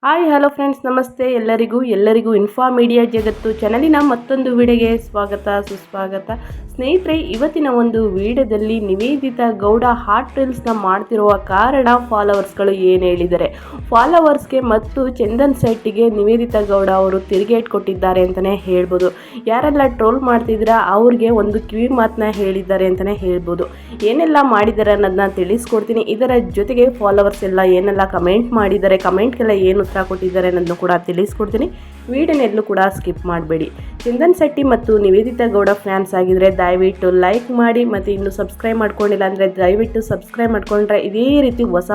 Hi hello friends, ನಮಸ್ತೆ ಎಲ್ಲರಿಗೂ info media ಜಗತ್ತು ಚಾನಲಿನ ಮತ್ತೊಂದು ವಿಡಿಯೋಗೆ ಸ್ವಾಗತ ಸುಸ್ವಾಗತ. ಸ್ನೇಹಿತರೆ, ಇವತ್ತಿನ ಒಂದು ವಿಡಿಯೋದಲ್ಲಿ ನಿವೇದಿತಾ ಗೌಡ ಹಾಟ್ ರೀಲ್ಸ್ನ ಮಾಡ್ತಿರುವ ಕಾರಣ ಫಾಲೋವರ್ಸ್ಗಳು ಏನು ಹೇಳಿದ್ದಾರೆ, ಫಾಲೋವರ್ಸ್ಗೆ ಮತ್ತು ಚಂದನ್ ಶೆಟ್ಟಿಗೆ ನಿವೇದಿತಾ ಗೌಡ ಅವರು ತಿರುಗೇಟ್ ಕೊಟ್ಟಿದ್ದಾರೆ ಅಂತಲೇ ಹೇಳ್ಬೋದು. ಯಾರೆಲ್ಲ ಟ್ರೋಲ್ ಮಾಡ್ತಿದ್ದೀರಾ ಅವ್ರಿಗೆ ಒಂದು ಕಿವಿ ಮಾತನ್ನ ಹೇಳಿದ್ದಾರೆ ಅಂತಲೇ ಹೇಳ್ಬೋದು. ಏನೆಲ್ಲ ಮಾಡಿದ್ದಾರೆ ಅನ್ನೋದನ್ನ ತಿಳಿಸ್ಕೊಡ್ತೀನಿ. ಇದರ ಜೊತೆಗೆ ಫಾಲೋವರ್ಸ್ ಎಲ್ಲ ಏನೆಲ್ಲ ಕಮೆಂಟ್ ಮಾಡಿದ್ದಾರೆ, ಕಮೆಂಟ್ಗೆಲ್ಲ ಏನು ಉತ್ತರ ಕೊಟ್ಟಿದ್ದಾರೆ ಅನ್ನೋದನ್ನು ಕೂಡ ತಿಳಿಸ್ಕೊಡ್ತೀನಿ. ವಿಡಿಯೋನೆಲ್ಲೂ ಕೂಡ ಸ್ಕಿಪ್ ಮಾಡಬೇಡಿ. ಚಂದನ್ ಶೆಟ್ಟಿ ಮತ್ತು ನಿವೇದಿತಾ ಗೌಡ ಫ್ಯಾನ್ಸ್ ಆಗಿದ್ರೆ ದಯವಿಟ್ಟು ಲೈಕ್ ಮಾಡಿ, ಮತ್ತು ಇನ್ನು ಸಬ್ಸ್ಕ್ರೈಬ್ ಮಾಡ್ಕೊಂಡಿಲ್ಲ ಅಂದರೆ ದಯವಿಟ್ಟು ಸಬ್ಸ್ಕ್ರೈಬ್ ಮಾಡ್ಕೊಂಡ್ರೆ ಇದೇ ರೀತಿ ಹೊಸ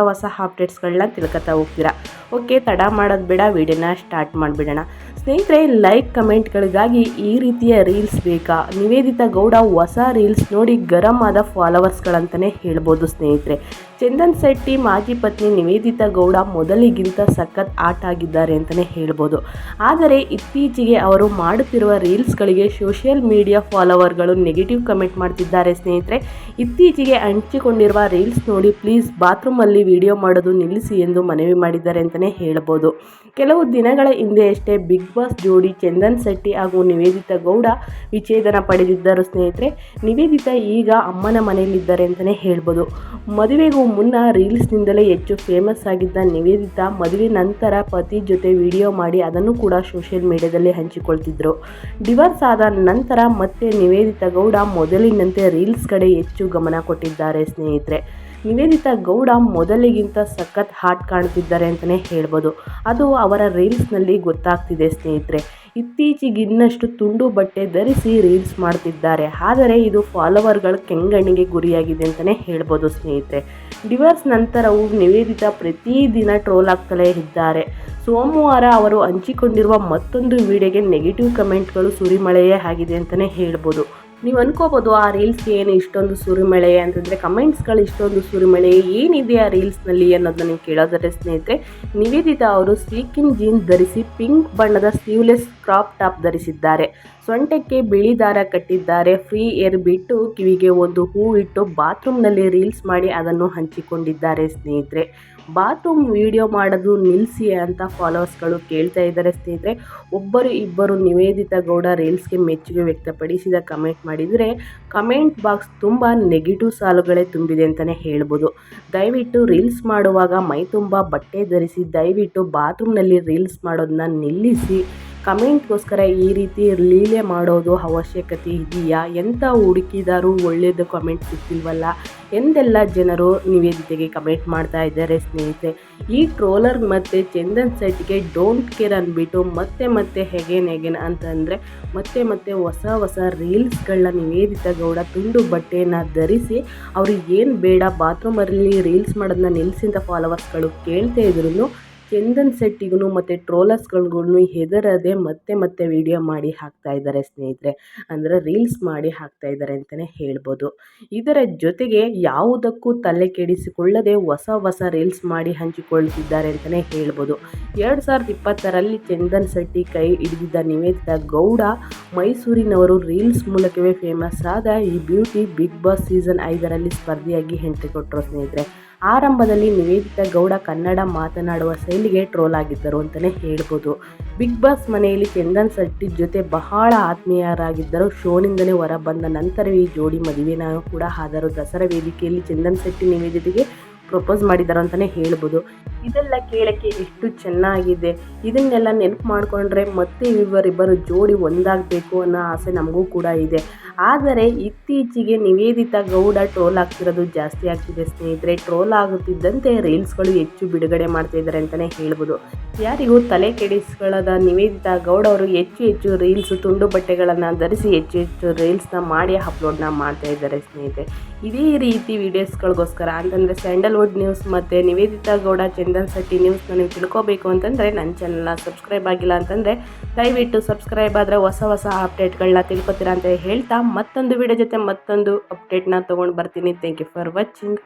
ಅಪ್ಡೇಟ್ಸ್ಗಳನ್ನ ತಿಳ್ಕೊತಾ ಹೋಗ್ತೀರಾ. ಓಕೆ, ತಡ ಮಾಡೋದು ಬೇಡ, ವಿಡಿಯೋನ ಸ್ಟಾರ್ಟ್ ಮಾಡಿಬಿಡೋಣ. ಸ್ನೇಹಿತರೆ, ಲೈಕ್ ಕಮೆಂಟ್ಗಳಿಗಾಗಿ ಈ ರೀತಿಯ ರೀಲ್ಸ್ ಬೇಕಾ? ನಿವೇದಿತಾ ಗೌಡ ಹೊಸ ರೀಲ್ಸ್ ನೋಡಿ ಗರಂ ಆದ ಫಾಲೋವರ್ಸ್ಗಳಂತಲೇ ಹೇಳ್ಬೋದು. ಸ್ನೇಹಿತರೆ, ಚಂದನ್ ಶೆಟ್ಟಿ ಮಾಜಿ ಪತ್ನಿ ನಿವೇದಿತಾ ಗೌಡ ಮೊದಲಿಗಿಂತ ಸಖತ್ ಆಟ ಆಗಿದ್ದಾರೆ ಅಂತಲೇ ಹೇಳ್ಬೋದು. ಆದರೆ ಇತ್ತೀಚೆಗೆ ಅವರು ಮಾಡುತ್ತಿರುವ ರೀಲ್ಸ್ಗಳಿಗೆ ಸೋಷಿಯಲ್ ಮೀಡಿಯಾ ಫಾಲೋವರ್ಗಳು ನೆಗೆಟಿವ್ ಕಮೆಂಟ್ ಮಾಡ್ತಿದ್ದಾರೆ. ಸ್ನೇಹಿತರೆ, ಇತ್ತೀಚೆಗೆ ಹಂಚಿಕೊಂಡಿರುವ ರೀಲ್ಸ್ ನೋಡಿ ಪ್ಲೀಸ್ ಬಾತ್ರೂಮಲ್ಲಿ ವಿಡಿಯೋ ಮಾಡೋದು ನಿಲ್ಲಿಸಿ ಎಂದು ಮನವಿ ಮಾಡಿದ್ದಾರೆ ಅಂತಲೇ ಹೇಳ್ಬೋದು. ಕೆಲವು ದಿನಗಳ ಹಿಂದೆಯಷ್ಟೇ ಬಿಗ್ ಬಾಸ್ ಜೋಡಿ ಚಂದನ್ ಶೆಟ್ಟಿ ಹಾಗೂ ನಿವೇದಿತಾ ಗೌಡ ವಿಚ್ಛೇದನ ಪಡೆದಿದ್ದರು. ಸ್ನೇಹಿತರೆ, ನಿವೇದಿತಾ ಈಗ ಅಮ್ಮನ ಮನೆಯಲ್ಲಿದ್ದಾರೆ ಅಂತಲೇ ಹೇಳ್ಬೋದು. ಮದುವೆಗೂ ಮುನ್ನ ರೀಲ್ಸ್ನಿಂದಲೇ ಹೆಚ್ಚು ಫೇಮಸ್ ಆಗಿದ್ದ ನಿವೇದಿತಾ ಮದುವೆ ನಂತರ ಪತಿ ಜೊತೆ ವಿಡಿಯೋ ಮಾಡಿ ಅದನ್ನು ಕೂಡ ಸೋಷಿಯಲ್ ಮೀಡಿಯಾದಲ್ಲಿ ಹಂಚಿಕೊಳ್ತಿದ್ರು. ಡಿವೋರ್ಸ್ ಆದ ನಂತರ ಮತ್ತೆ ನಿವೇದಿತಾ ಗೌಡ ಮೊದಲಿನಂತೆ ರೀಲ್ಸ್ ಕಡೆ ಹೆಚ್ಚು ಗಮನ ಕೊಟ್ಟಿದ್ದಾರೆ. ಸ್ನೇಹಿತರೆ, ನಿವೇದಿತಾ ಗೌಡ ಮೊದಲಿಗಿಂತ ಸಖತ್ ಹಾಟ್ ಕಾಣ್ತಿದ್ದಾರೆ ಅಂತಲೇ ಹೇಳ್ಬೋದು. ಅದು ಅವರ ರೀಲ್ಸ್ನಲ್ಲಿ ಗೊತ್ತಾಗ್ತಿದೆ. ಸ್ನೇಹಿತರೆ, ಇತ್ತೀಚೆಗೆ ಇನ್ನಷ್ಟು ತುಂಡು ಬಟ್ಟೆ ಧರಿಸಿ ರೀಲ್ಸ್ ಮಾಡ್ತಿದ್ದಾರೆ. ಆದರೆ ಇದು ಫಾಲೋವರ್ಗಳ ಕೆಂಗಣ್ಣಿಗೆ ಗುರಿಯಾಗಿದೆ ಅಂತಲೇ ಹೇಳ್ಬೋದು. ಸ್ನೇಹಿತರೆ, ಡಿವೋರ್ಸ್ ನಂತರವೂ ನಿವೇದಿತಾ ಪ್ರತಿದಿನ ಟ್ರೋಲ್ ಆಗ್ತಲೇ ಇದ್ದಾರೆ. ಸೋಮವಾರ ಅವರು ಹಂಚಿಕೊಂಡಿರುವ ಮತ್ತೊಂದು ವಿಡಿಯೋಗೆ ನೆಗೆಟಿವ್ ಕಮೆಂಟ್ಗಳು ಸುರಿಮಳೆಯೇ ಆಗಿದೆ ಅಂತಲೇ ಹೇಳ್ಬೋದು. ನೀವು ಅನ್ಕೋಬೋದು, ಆ ರೀಲ್ಸ್ಗೆ ಏನು ಇಷ್ಟೊಂದು ಸುರಿಮಳೆ ಅಂತಂದರೆ, ಕಮೆಂಟ್ಸ್ಗಳು ಇಷ್ಟೊಂದು ಸುರಿಮಳೆ ಏನಿದೆ ಆ ರೀಲ್ಸ್ನಲ್ಲಿ ಅನ್ನೋದನ್ನ ನೀವು ಕೇಳೋದಾದ್ರೆ ಸ್ನೇಹಿತರೆ, ನಿವೇದಿತಾ ಅವರು ಸ್ಲೀಕಿನ್ ಜೀನ್ಸ್ ಧರಿಸಿ ಪಿಂಕ್ ಬಣ್ಣದ ಸ್ಲೀವ್ಲೆಸ್ ಕ್ರಾಪ್ ಟಾಪ್ ಧರಿಸಿದ್ದಾರೆ. ಸೊಂಟಕ್ಕೆ ಬಿಳಿ ದಾರ ಕಟ್ಟಿದ್ದಾರೆ. ಫ್ರೀ ಏರ್ ಬಿಟ್ಟು ಕಿವಿಗೆ ಒಂದು ಹೂ ಇಟ್ಟು ಬಾತ್ರೂಮ್ನಲ್ಲಿ ರೀಲ್ಸ್ ಮಾಡಿ ಅದನ್ನು ಹಂಚಿಕೊಂಡಿದ್ದಾರೆ. ಸ್ನೇಹಿತರೆ, ಬಾತ್ರೂಮ್ ವಿಡಿಯೋ ಮಾಡೋದು ನಿಲ್ಲಿಸಿ ಅಂತ ಫಾಲೋವರ್ಸ್ಗಳು ಕೇಳ್ತಾ ಇದ್ದಾರೆ. ಸ್ನೇಹಿತರೆ, ಒಬ್ಬರು ಇಬ್ಬರು ನಿವೇದಿತಾ ಗೌಡ ರೀಲ್ಸ್ಗೆ ಮೆಚ್ಚುಗೆ ವ್ಯಕ್ತಪಡಿಸಿದ ಕಮೆಂಟ್ ಮಾಡಿದರೆ ಕಮೆಂಟ್ ಬಾಕ್ಸ್ ತುಂಬ ನೆಗೆಟಿವ್ ಸಾಲುಗಳೇ ತುಂಬಿದೆ ಅಂತಲೇ ಹೇಳ್ಬೋದು. ದಯವಿಟ್ಟು ರೀಲ್ಸ್ ಮಾಡುವಾಗ ಮೈ ತುಂಬ ಬಟ್ಟೆ ಧರಿಸಿ ದಯವಿಟ್ಟು ಬಾತ್ರೂಮ್ನಲ್ಲಿ ರೀಲ್ಸ್ ಮಾಡೋದನ್ನ ನಿಲ್ಲಿಸಿ. ಕಮೆಂಟ್ಗೋಸ್ಕರ ಈ ರೀತಿ ಲೀಲೆ ಮಾಡೋದು ಅವಶ್ಯಕತೆ ಇದೆಯಾ? ಎಂಥ ಹುಡುಕಿದಾರು ಒಳ್ಳೆಯದು ಕಮೆಂಟ್ ಸಿಗ್ತಿಲ್ವಲ್ಲ ಎಂದೆಲ್ಲ ಜನರು ನಿವೇದಿತೆಗೆ ಕಮೆಂಟ್ ಮಾಡ್ತಾ ಇದ್ದಾರೆ. ಸ್ನೇಹಿತರೆ, ಈ ಟ್ರೋಲರ್ ಮತ್ತು ಚಂದನ್ ಶೆಟ್ಟಿಗೆ ಡೋಂಟ್ ಕೇರ್ ಅಂದ್ಬಿಟ್ಟು ಮತ್ತೆ ಹೆಗೇನ್ ಅಂತಂದರೆ ಮತ್ತೆ ಹೊಸ ರೀಲ್ಸ್ಗಳನ್ನ ನಿವೇದಿತಾ ಗೌಡ ತುಂಡು ಬಟ್ಟೆಯನ್ನು ಧರಿಸಿ ಅವ್ರಿಗೆ ಏನು ಬೇಡ ಬಾತ್ರೂಮಲ್ಲಿ ರೀಲ್ಸ್ ಮಾಡೋದನ್ನ ನಿಲ್ಲಿಸಿದ ಫಾಲೋವರ್ಸ್ಗಳು ಕೇಳ್ತಾ ಇದ್ರು. ಚಂದನ್ ಶೆಟ್ಟಿಗೂ ಮತ್ತು ಟ್ರೋಲರ್ಸ್ಗಳಿಗೂ ಹೆದರದೆ ಮತ್ತೆ ವಿಡಿಯೋ ಮಾಡಿ ಹಾಕ್ತಾ ಇದ್ದಾರೆ. ಸ್ನೇಹಿತರೆ, ಅಂದರೆ ರೀಲ್ಸ್ ಮಾಡಿ ಹಾಕ್ತಾ ಇದ್ದಾರೆ ಅಂತಲೇ ಹೇಳ್ಬೋದು. ಇದರ ಜೊತೆಗೆ ಯಾವುದಕ್ಕೂ ತಲೆ ಕೆಡಿಸಿಕೊಳ್ಳದೆ ಹೊಸ ರೀಲ್ಸ್ ಮಾಡಿ ಹಂಚಿಕೊಳ್ತಿದ್ದಾರೆ ಅಂತಲೇ ಹೇಳ್ಬೋದು. 2020ರಲ್ಲಿ ಚಂದನ್ ಶೆಟ್ಟಿ ಕೈ ಹಿಡಿದಿದ್ದ ನಿವೇದಿತಾ ಗೌಡ ಮೈಸೂರಿನವರು ರೀಲ್ಸ್ ಮೂಲಕವೇ ಫೇಮಸ್ ಆದ ಈ ಬ್ಯೂಟಿ ಬಿಗ್ ಬಾಸ್ ಸೀಸನ್ 5ರಲ್ಲಿ ಸ್ಪರ್ಧಿಯಾಗಿ ಎಂಟ್ರಿ ಕೊಟ್ಟರು. ಸ್ನೇಹಿತರೆ, ಆರಂಭದಲ್ಲಿ ನಿವೇದಿತಾ ಗೌಡ ಕನ್ನಡ ಮಾತನಾಡುವ ಶೈಲಿಗೆ ಟ್ರೋಲ್ ಆಗಿದ್ದರು ಅಂತಲೇ ಹೇಳ್ಬೋದು. ಬಿಗ್ ಬಾಸ್ ಮನೆಯಲ್ಲಿ ಚಂದನ್ ಶೆಟ್ಟಿ ಜೊತೆ ಬಹಳ ಆತ್ಮೀಯರಾಗಿದ್ದರು. ಶೋನಿಂದಲೇ ಹೊರ ಬಂದ ನಂತರವೇ ಈ ಜೋಡಿ ಮದುವೆನ ಕೂಡ ಆದರೂ ದಸರಾ ವೇದಿಕೆಯಲ್ಲಿ ಚಂದನ್ ಶೆಟ್ಟಿ ನಿವೇದಿತೆಗೆ ಪ್ರಪೋಸ್ ಮಾಡಿದ್ದಾರೆ ಅಂತಲೇ ಹೇಳ್ಬೋದು. ಇದೆಲ್ಲ ಕೇಳೋಕ್ಕೆ ಎಷ್ಟು ಚೆನ್ನಾಗಿದೆ. ಇದನ್ನೆಲ್ಲ ನೆನಪು ಮಾಡಿಕೊಂಡ್ರೆ ಮತ್ತೆ ಇವರಿಬ್ಬರು ಜೋಡಿ ಒಂದಾಗಬೇಕು ಅನ್ನೋ ಆಸೆ ನಮಗೂ ಕೂಡ ಇದೆ. ಆದರೆ ಇತ್ತೀಚೆಗೆ ನಿವೇದಿತಾ ಗೌಡ ಟ್ರೋಲ್ ಆಗ್ತಿರೋದು ಜಾಸ್ತಿ ಆಗ್ತಿದೆ. ಸ್ನೇಹಿತರೆ, ಟ್ರೋಲ್ ಆಗುತ್ತಿದ್ದಂತೆ ರೀಲ್ಸ್ಗಳು ಹೆಚ್ಚು ಬಿಡುಗಡೆ ಮಾಡ್ತಾ ಇದ್ದಾರೆ ಅಂತಲೇ ಹೇಳ್ಬೋದು. ಯಾರಿಗೂ ತಲೆ ಕೆಡಿಸ್ಕೊಳ್ಳದ ನಿವೇದಿತಾ ಗೌಡ ಅವರು ಹೆಚ್ಚು ರೀಲ್ಸ್ ತುಂಡು ಬಟ್ಟೆಗಳನ್ನು ಧರಿಸಿ ಹೆಚ್ಚು ರೀಲ್ಸ್ನ ಮಾಡಿ ಅಪ್ಲೋಡ್ನ ಮಾಡ್ತಾ ಇದ್ದಾರೆ. ಸ್ನೇಹಿತರೆ, ಇದೇ ರೀತಿ ವೀಡಿಯೋಸ್ಗಳಿಗೋಸ್ಕರ ಅಂತಂದರೆ ಸ್ಯಾಂಡಲ್ವುಡ್ ನ್ಯೂಸ್ ಮತ್ತು ನಿವೇದಿತಾ ಗೌಡ ಚಂದನ್ ಶೆಟ್ಟಿ ನ್ಯೂಸ್ನ ನೀವು ತಿಳ್ಕೊಬೇಕು ಅಂತಂದರೆ ನನ್ನ ಚಾನಲ್ನ ಸಬ್ಸ್ಕ್ರೈಬ್ ಆಗಿಲ್ಲ ಅಂತಂದರೆ ದಯವಿಟ್ಟು ಸಬ್ಸ್ಕ್ರೈಬ್ ಆದರೆ ಹೊಸ ಅಪ್ಡೇಟ್ಗಳನ್ನ ತಿಳ್ಕೊತೀರಾ ಅಂತ ಹೇಳ್ತಾ ಮತ್ತೊಂದು ವಿಡಿಯೋ ಜೊತೆ ಮತ್ತೊಂದು ಅಪ್ಡೇಟ್ನ ತೊಗೊಂಡು ಬರ್ತೀನಿ. Thank you for watching.